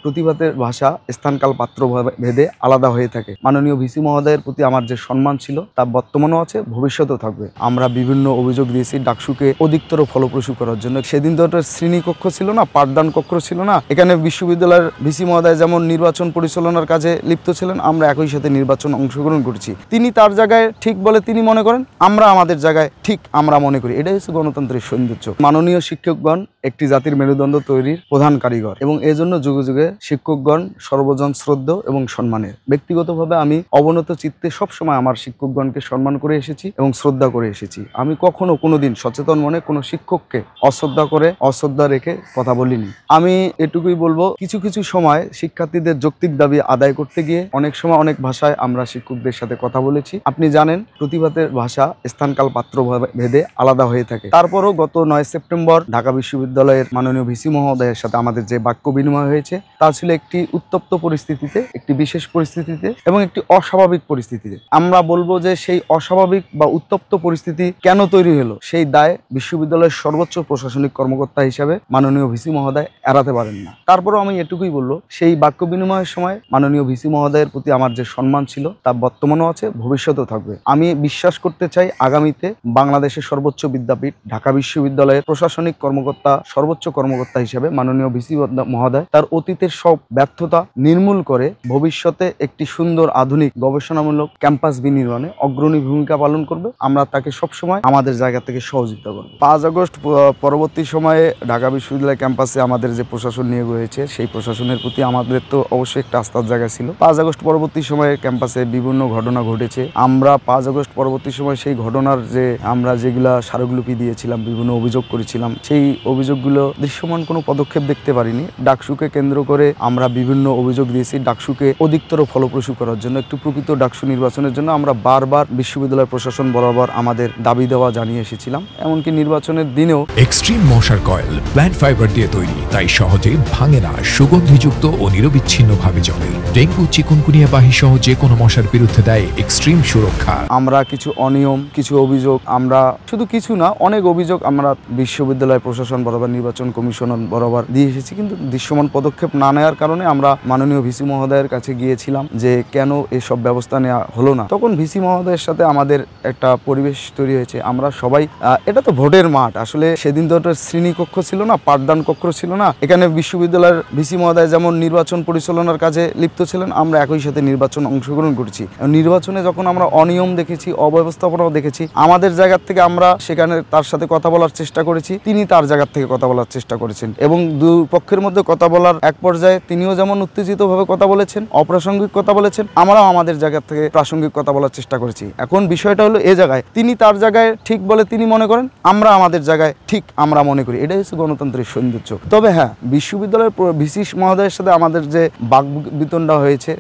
প্রতিবাদের ভাষা স্থানকাল পাত্র ভেদে আলাদা হয়ে থাকে। মাননীয় ভিসি মহোদয়ের প্রতি আমার যে সম্মান ছিল তা বর্তমানেও আছে, ভবিষ্যতেও থাকবে। আমরা বিভিন্ন অভিযোগ দিয়েছি ডাকসুকে অধিকতর ফলপ্রসূ করার জন্য। সেদিন তো একটা শ্রেণীকক্ষ ছিল না, পাঠদান কক্ষ ছিল না। এখানে বিশ্ববিদ্যালয়ের ভিসি মহোদয় যেমন নির্বাচন পরিচালনার কাজে লিপ্ত ছিলেন, আমরা একই সাথে নির্বাচন অংশগ্রহণ করেছি। তিনি তার জায়গায় ঠিক বলে তিনি মনে করেন, আমরা আমাদের জায়গায় ঠিক আমরা মনে করি। এটাই হচ্ছে গণতন্ত্রের সৌন্দর্য। মাননীয় শিক্ষকগণ একটি জাতির মেরুদণ্ড তৈরির প্রধান কারিগর এবং এজন্য যুগে যুগে শিক্ষকগণ সর্বজন শ্রদ্ধ এবং সম্মানের। ব্যক্তিগতভাবে আমি অবনত চিত্তে সবসময় আমার শিক্ষকগণকে সম্মান করে এসেছি এবং শ্রদ্ধা করে এসেছি। আমি কখনো কোনোদিন সচেতন মনে কোনো শিক্ষককে অশ্রদ্ধা রেখে কথা বলিনি। আমি এটুকুই বলবো, কিছু কিছু সময় শিক্ষার্থীদের যৌক্তিক দাবি আদায় করতে গিয়ে অনেক সময় অনেক ভাষায় আমরা শিক্ষকদের সাথে কথা বলেছি। আপনি জানেন প্রতিবাদের ভাষা স্থানকাল পাত্র ভেদে আলাদা হয়ে থাকে। তারপরও গত 9 সেপ্টেম্বর ঢাকা বিশ্ববিদ্যালয়ের মাননীয় ভিসি মহোদয়ের সাথে আমাদের যে বাক্য বিনিময় হয়েছে তা ছিল একটি উত্তপ্ত পরিস্থিতিতে, একটি বিশেষ পরিস্থিতিতে এবং একটি অস্বাভাবিক পরিস্থিতিতে। আমরা বলবো যে সেই অস্বাভাবিক বা উত্তপ্ত পরিস্থিতি কেন তৈরি হলো সেই দায় বিশ্ববিদ্যালয়ের সর্বোচ্চ প্রশাসনিক কর্মকর্তা হিসাবে মাননীয় ভিসি মহোদয় এড়াতে পারেন না। তারপরেও আমি এটুকুই বলবো, সেই বাক্য বিনিময়ের সময় মাননীয় ভিসি মহোদয়ের প্রতি আমার যে সম্মান ছিল তা বর্তমানেও আছে, ভবিষ্যতেও থাকবে। আমি বিশ্বাস করতে চাই আগামীতে বাংলাদেশের সর্বোচ্চ বিদ্যাপীঠ ঢাকা বিশ্ববিদ্যালয়ের প্রশাসনিক কর্মকর্তা, সর্বোচ্চ কর্মকর্তা হিসেবে মাননীয় ভিসি মহোদয় তার অতীতের সব ব্যর্থতা নির্মূল করে ভবিষ্যতে একটি সুন্দর আধুনিক গবেষণামূলক ক্যাম্পাস বিনির্মাণে অগ্রণী ভূমিকা পালন করবে। আমরা তাকে সবসময় আমাদের জায়গা থেকে সহযোগিতা করব। 5 আগস্ট পরবর্তী সময়ে ঢাকা বিশ্ববিদ্যালয় ক্যাম্পাসে আমাদের যে প্রশাসন নিয়োগ হয়েছে সেই প্রশাসনের প্রতি আমাদের তো অবশ্যই একটা আস্থার জায়গা ছিল। 5 আগস্ট পরবর্তী সময়ে ক্যাম্পাসে বিভিন্ন ঘটনা ঘটেছে। আমরা 5 আগস্ট পরবর্তী সময় সেই ঘটনার যে আমরা যেগুলা স্মারকলিপি দিয়েছিলাম, বিভিন্ন অভিযোগ করেছিলাম, সেই অভিযোগগুলো দৃশ্যমান কোনো পদক্ষেপ দেখতে পারিনি। ডাকসুকে কেন্দ্র করে আমরা বিভিন্ন অভিযোগ দিয়েছি ডাকসুকে অধিকতর ফলপ্রসূ করার জন্য, একটু প্রকৃত ডাকসু নির্বাচনের জন্য আমরা বারবার বিশ্ববিদ্যালয় প্রশাসন বরাবর আমাদের দাবি দেওয়া জানিয়ে এসেছিলাম। এমনকি নির্বাচনের দিনেও এক্সট্রিম মশার কয়েল প্ল্যান্ট ফাইবার দিয়ে তৈরি, তাই সহজে ভাঙে না, সুগন্ধিযুক্ত ও নিরবিচ্ছিন্নভাবে জ্বলে। ডেঙ্গু, চিকুনগুনিয়া বাহি সহ যে কোনো মশার বিরুদ্ধে দেয় এক্সট্রিম সুরক্ষা। আমরা কিছু অনিয়ম, কিছু অভিযোগ, আমরা শুধু কিছু না অনেক অভিযোগ আমরা বিশ্ববিদ্যালয় প্রশাসন বরাবর, নির্বাচন কমিশন বরাবর দিয়ে এসেছি, কিন্তু দৃশ্যমান পদক্ষেপ না নেওয়ার কারণে আমরা মাননীয় ভিসি মহোদয়ের কাছে গিয়েছিলাম যে কেন এসব ব্যবস্থা নেওয়া হলো না। তখন ভিসি মহোদয়ের সাথে আমাদের একটা পরিবেশ তৈরি হয়েছে। আমরা সবাই, এটা তো ভোটের মাঠ, আসলে সেদিন তো একটা শ্রেণীকক্ষ ছিল না, পাঠদান কক্ষ ছিল না। এখানে বিশ্ববিদ্যালয়ের ভিসি মহোদয় যেমন নির্বাচন পরিচালনার কাজে লিপ্ত ছিলেন, আমরা একই সাথে নির্বাচন অংশগ্রহণ করেছি। নির্বাচনে যখন আমরা অনিয়ম দেখেছি, অব্যবস্থাপনাও দেখেছি, আমাদের জায়গা থেকে আমরা সেখানে তার সাথে কথা বলার চেষ্টা করেছি, তিনি তার জায়গা থেকে কথা বলার চেষ্টা করেছেন এবং দুই পক্ষের মধ্যে কথা বলার এক পর্যায়ে তিনিও যেমন উত্তেজিতভাবে কথা বলেছেন, অপ্রাসঙ্গিক কথা বলেছেন, আমরাও আমাদের জায়গা থেকে প্রাসঙ্গিক কথা বলার চেষ্টা করেছি। এখন বিষয়টা হলো এ জায়গায় তিনি তার জায়গায় ঠিক বলে তিনি মনে করেন, আমরা আমাদের জায়গায় ঠিক আমরা মনে করি। এটাই হচ্ছে গণতন্ত্রের সৌন্দর্য। তবে হ্যাঁ, বিশ্ববিদ্যালয়ের ভিসি মহোদয়ের সাথে আমাদের যে বাকবিতণ্ডা হয়েছে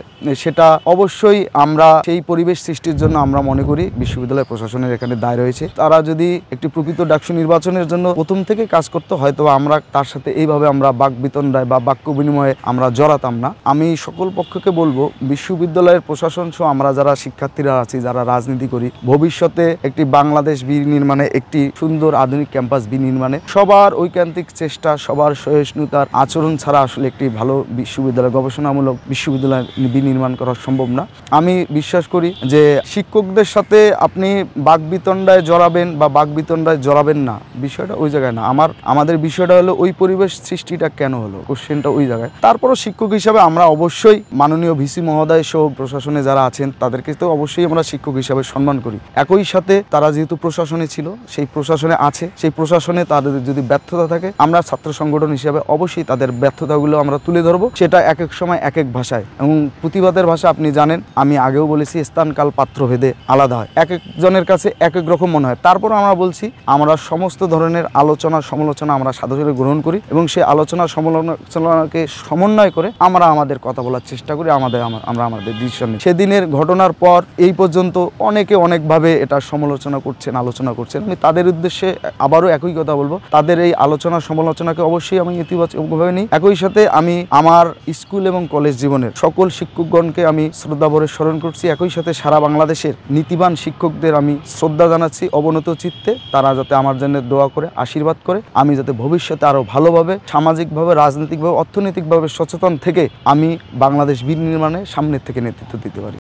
সেটা অবশ্যই আমরা সেই পরিবেশ সৃষ্টির জন্য আমরা মনে করি বিশ্ববিদ্যালয় প্রশাসনের এখানে দায় রয়েছে। তারা যদি একটি প্রকৃত ডাকসু নির্বাচনের জন্য প্রথম থেকে কাজ করতে, হয়তো আমরা তার সাথে এইভাবে আমরা বাকবিতণ্ডায় বা বাক্য বিনিময়ে আমরা জড়াতাম না। আমি সকল পক্ষকে বলবো, বিশ্ববিদ্যালয়ের প্রশাসন সহ আমরা যারা শিক্ষার্থীরা আছি, যারা রাজনীতি করি, ভবিষ্যতে একটি বাংলাদেশ বিনির্মাণে, একটি সুন্দর আধুনিক ক্যাম্পাস বিনির্মাণে সবার ঐকান্তিক চেষ্টা, সবার সহিষ্ণুতার আচরণ ছাড়া আসলে একটি ভালো বিশ্ববিদ্যালয়, গবেষণামূলক বিশ্ববিদ্যালয় বিনির্মাণ করা সম্ভব না। আমি বিশ্বাস করি যে শিক্ষকদের সাথে আপনি বাকবিতণ্ডায় জড়াবেন বা বাকবিতণ্ডায় জড়াবেন না, বিষয়টা ওই জায়গায় না। আমাদের বিষয়টা হলো ওই পরিবেশ সৃষ্টিটা কেন হলো, কোশ্চেনটা ওই জায়গায়। তারপরও শিক্ষক হিসাবে আমরা অবশ্যই মাননীয় ভিসি মহোদয় সহ প্রশাসনে যারা আছেন তাদেরকে তো অবশ্যই আমরা শিক্ষক হিসাবে সম্মান করি। একই সাথে তারা যেহেতু প্রশাসনে ছিল, সেই প্রশাসনে আছে, সেই প্রশাসনে তাদের যদি ব্যর্থতা থাকে, আমরা ছাত্র সংগঠন হিসাবে অবশ্যই তাদের ব্যর্থতাগুলো আমরা তুলে ধরবো। সেটা এক এক সময় এক এক ভাষায়, এবং প্রতিবাদের ভাষা আপনি জানেন, আমি আগেও বলেছি স্থানকাল পাত্র ভেদে আলাদা হয়, এক একজনের কাছে এক এক রকম মনে হয়। তারপর আমরা বলছি আমরা সমস্ত ধরনের আলোচনা সমালোচনা আমরা সাধারণত গ্রহণ করি এবং সেই আলোচনা সমালোচনাকে সমন্বয় করে আমরা আমাদের কথা বলার চেষ্টা করি, আমরা আমাদের ডিসিশন নিই। সেদিনের ঘটনার পর এই পর্যন্ত অনেকে অনেকভাবে এটা সমালোচনা করছেন, আলোচনা করছেন। আমি তাদের উদ্দেশ্যে আবারও একই কথা বলবো, তাদের এই আলোচনা সমালোচনাকে অবশ্যই আমি ইতিবাচকভাবে নিই। একই সাথে আমি আমার স্কুল এবং কলেজ জীবনের সকল শিক্ষকগণকে আমি শ্রদ্ধাভরে স্মরণ করছি। একই সাথে সারা বাংলাদেশের নীতিবান শিক্ষকদের আমি শ্রদ্ধা জানাচ্ছি অবনত চিত্তে। তারা যাতে আমার জন্য দোয়া করে, আশীর্বাদ করে, আমি যাতে ভবিষ্যতে আরো ভালোভাবে সামাজিকভাবে, রাজনৈতিকভাবে, অর্থনৈতিকভাবে ভালোভাবে সচেতন থেকে আমি বাংলাদেশ বিনির্মাণে সামনের থেকে নেতৃত্ব দিতে পারি।